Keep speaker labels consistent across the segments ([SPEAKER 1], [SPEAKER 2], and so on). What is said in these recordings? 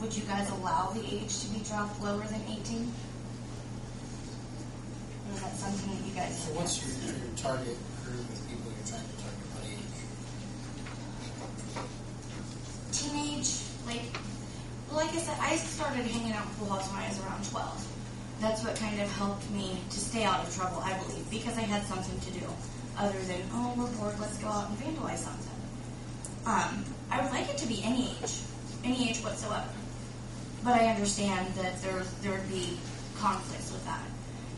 [SPEAKER 1] would you guys allow the age to be dropped lower than 18? Or is that something that you guys...
[SPEAKER 2] So what's your target group of people you're trying to target? What age?
[SPEAKER 1] Teenage, like I said, I started hanging out in pool halls when I was around 12. That's what kind of helped me to stay out of trouble, I believe, because I had something to do other than, oh, we're bored, let's go out and vandalize something. I would like it to be any age whatsoever. But I understand that there would be conflicts with that.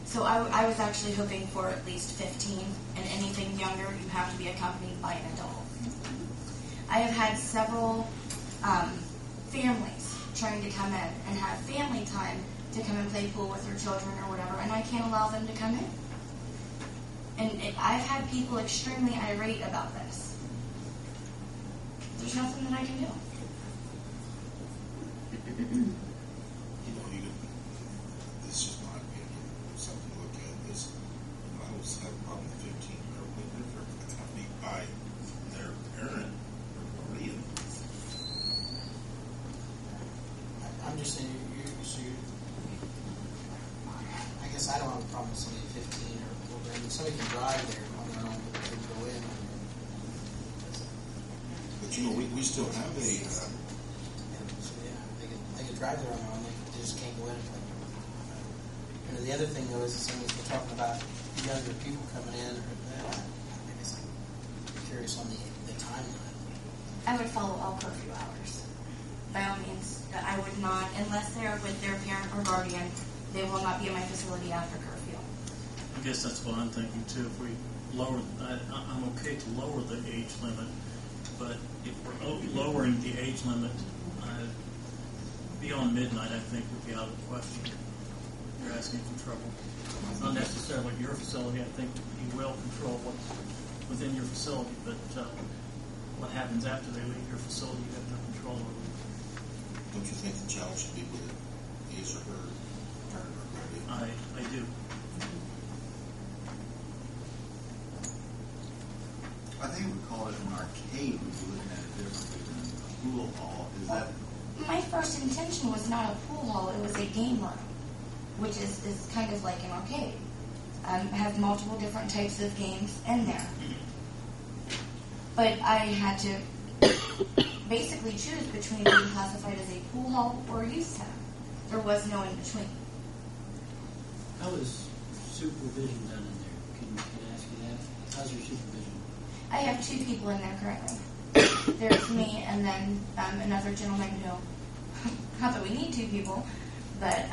[SPEAKER 1] So I was actually hoping for at least 15, and anything younger, you have to be accompanied by an adult. I have had several families trying to come in and have family time to come and play pool with their children or whatever, and I can't allow them to come in. And I've had people extremely irate about this. There's nothing that I can do.
[SPEAKER 3] This is my opinion, something to look at is, I don't have a problem with 15-year-old women if they're accompanied by their parent or guardian.
[SPEAKER 2] I'm just saying, I guess I don't have a problem with somebody 15 or older. I mean, somebody can drive there on their own, but they can go in.
[SPEAKER 3] But you know, we still have a...
[SPEAKER 2] So, yeah, they can drive there on their own. They just can't go in. And the other thing, though, is the same as we're talking about younger people coming in. I guess I'm curious on the timeline.
[SPEAKER 1] I would follow all curfew hours. By all means, I would not, unless they're with their parent or guardian, they will not be in my facility after curfew.
[SPEAKER 4] I guess that's what I'm thinking too. If we lower, I'm okay to lower the age limit, but if we're lowering the age limit beyond midnight, I think would be out of the question. You're asking for trouble. Not necessarily your facility. I think you will control what's within your facility, but what happens after they leave your facility, you have no control over.
[SPEAKER 3] Don't you think the child should be with his or her parent or guardian?
[SPEAKER 4] I do.
[SPEAKER 5] I think we call it an arcade. We'd be looking at it differently than a pool hall. Is that?
[SPEAKER 1] My first intention was not a pool hall, it was a game room, which is kind of like an arcade. Have multiple different types of games in there. But I had to basically choose between being classified as a pool hall or a youth center. There was no in between.
[SPEAKER 6] How is supervision done in there? Can I ask you that? How's your supervision?
[SPEAKER 1] I have 2 people in there currently. There's me and then another gentleman who, not that we need 2 people, but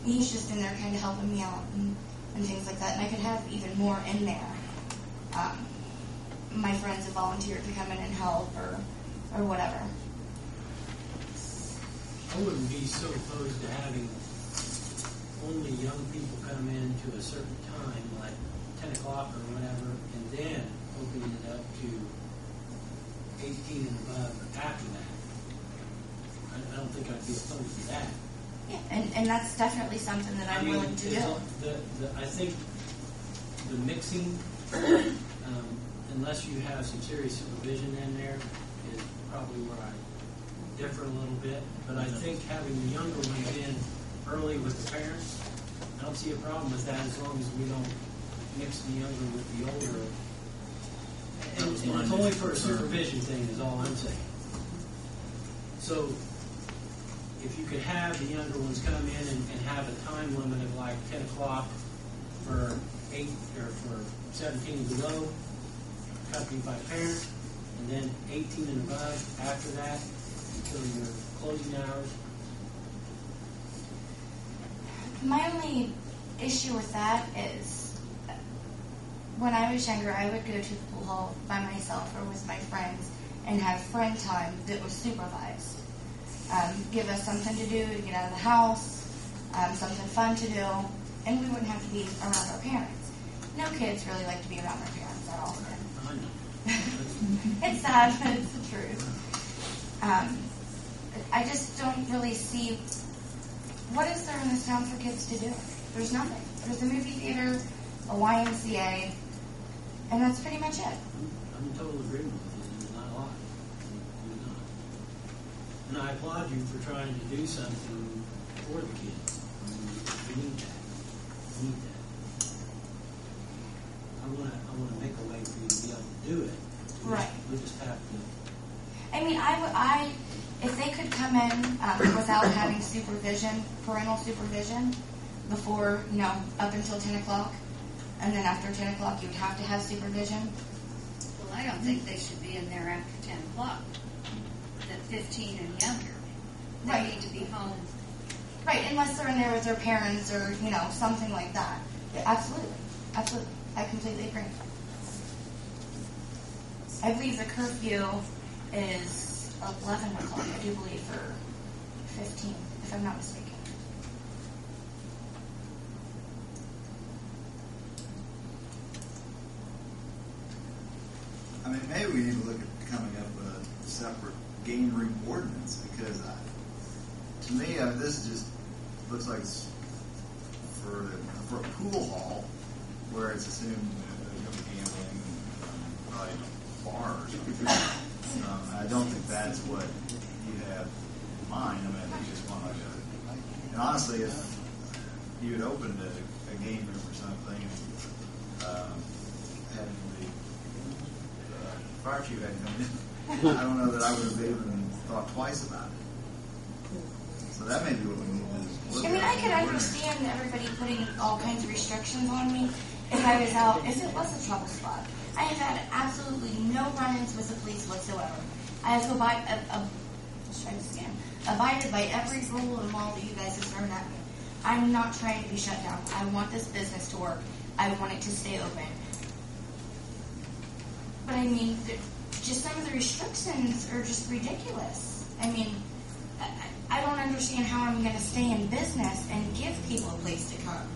[SPEAKER 1] he's just in there kind of helping me out and things like that. And I could have even more in there. My friends have volunteered to come in and help or whatever.
[SPEAKER 6] I wouldn't be so opposed to having only young people come in to a certain time, like 10 o'clock or whatever, and then opening it up to 18 and above after that. I don't think I'd be opposed to that.
[SPEAKER 1] Yeah, and that's definitely something that I'm willing to do.
[SPEAKER 6] I think the mixing, unless you have some serious supervision in there, is probably where I differ a little bit. But I think having the younger ones in early with the parents, I don't see a problem with that as long as we don't mix the younger with the older. And it's only for a supervision thing is all I'm saying. So if you could have the younger ones come in and have a time limit of like 10 o'clock for 8 or for 17 below, accompanied by parent, and then 18 and above after that until your closing hours.
[SPEAKER 1] My only issue with that is when I was younger, I would go to the pool hall by myself or with my friends and have friend time that was supervised. Give us something to do to get out of the house, something fun to do, and we wouldn't have to be around our parents. No kids really like to be around their parents that often.
[SPEAKER 6] I know.
[SPEAKER 1] It's sad, but it's the truth. I just don't really see what is there in this town for kids to do. There's nothing. There's a movie theater, a YMCA, and that's pretty much it.
[SPEAKER 6] I'm in total agreement with you. There's not a lot. There's not. And I applaud you for trying to do something for the kids. We need that. We need that. I wanna make a way for you to be able to do it.
[SPEAKER 1] Right.
[SPEAKER 6] We just have to.
[SPEAKER 1] I mean, if they could come in without having supervision, parental supervision, before, up until 10 o'clock, and then after 10 o'clock you would have to have supervision.
[SPEAKER 7] Well, I don't think they should be in there after 10 o'clock. That 15 and younger. They
[SPEAKER 1] Right.
[SPEAKER 7] need to be home.
[SPEAKER 1] Right, unless they're in there with their parents or, something like that. Yeah, absolutely. Absolutely. I completely agree. I believe the curfew is 11 o'clock, I do believe, for 15, if I'm not mistaken.
[SPEAKER 5] I mean, maybe we need to look at coming up with a separate game room ordinance, because to me, this just looks like it's for a pool hall where it's assumed there's going to be gambling and probably bars. I don't think that's what you have in mind. I mean, I think you just want like a. And honestly, if you had opened a game room or something, having the fire chief had come in, I don't know that I would have even thought twice about it. So that may be what we need to look
[SPEAKER 1] I mean,
[SPEAKER 5] at.
[SPEAKER 1] I could understand everybody putting all kinds of restrictions on me if I was out, if it was a trouble spot. I have had absolutely no run-ins with the police whatsoever. I have abided by every rule and law that you guys have thrown at me. I'm not trying to be shut down. I want this business to work. I want it to stay open. But I mean, just some of the restrictions are just ridiculous. I mean, I don't understand how I'm going to stay in business and give people a place to come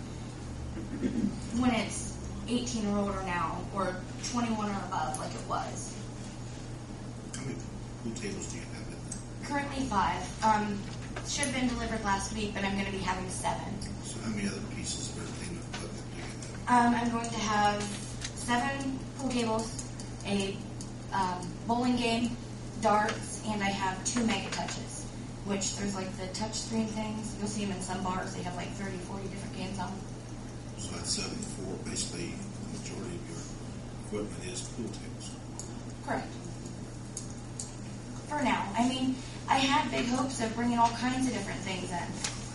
[SPEAKER 1] when it's 18 or older now, or 21 or above, like it was.
[SPEAKER 3] How many pool tables do you have in there?
[SPEAKER 1] Currently 5. Should have been delivered last week, but I'm going to be having 7.
[SPEAKER 3] So how many other pieces of entertainment equipment do you have?
[SPEAKER 1] I'm going to have 7 pool tables, a bowling game, darts, and I have 2 mega touches, which there's like the touch screen things. You'll see them in some bars. They have like 30, 40 different games on them.
[SPEAKER 3] So that's 7 for basically the majority of your equipment is pool tables.
[SPEAKER 1] Correct. For now. I mean, I had big hopes of bringing all kinds of different things in.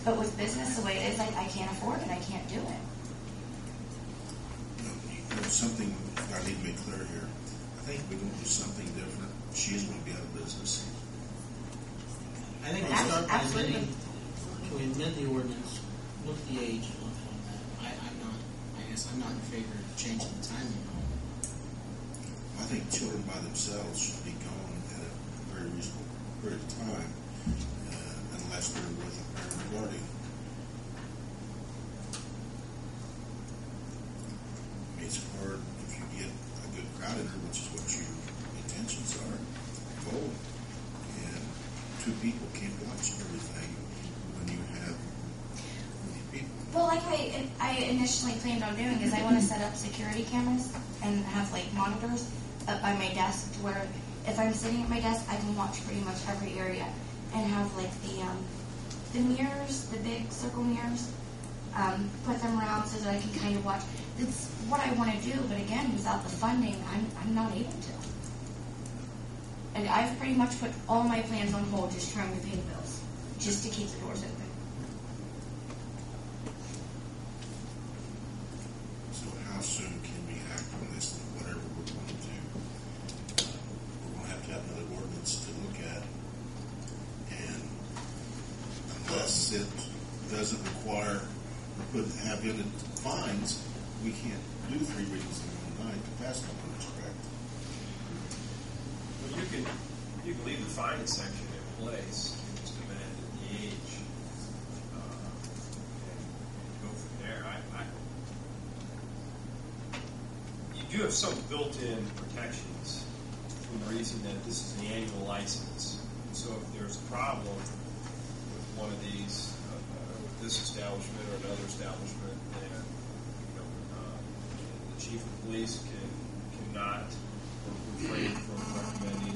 [SPEAKER 1] But with business the way it is, I can't afford it. I can't do it.
[SPEAKER 3] Something I need to make clear here. I think we're going to do something different. She is going to be out of business.
[SPEAKER 2] I think we start by
[SPEAKER 1] Absolutely.
[SPEAKER 2] amending, to amend the ordinance, look at the age on that. I'm not in favor of changing the timing on it.
[SPEAKER 3] I think children by themselves should be gone at a very reasonable period of time, unless they're with a parent or guardian. I mean, it's hard if you get a good crowd in there, which is what your intentions are, goal, and 2 people can't watch everything when you have people.
[SPEAKER 1] Well, like I initially planned on doing is I want to set up security cameras and have like monitors up by my desk to where if I'm sitting at my desk, I can watch pretty much every area and have like the mirrors, the big circle mirrors, put them around so that I can kind of watch. It's what I want to do, but again, without the funding, I'm not able to. And I've pretty much put all my plans on hold just trying to pay the bills, just to keep the doors open.
[SPEAKER 3] So how soon can we act on this, whatever we're going to do? We're going to have another ordinance to look at. And unless it doesn't require or have in it fines, we can't do 3 readings in one night to pass an ordinance, correct?
[SPEAKER 8] Well, you can leave the fine section in place and just amend the age and go from there. You do have some built-in protections for the reason that this is an annual license. So if there's a problem with one of these, with this establishment or another establishment, then the chief of police cannot or refrain from recommending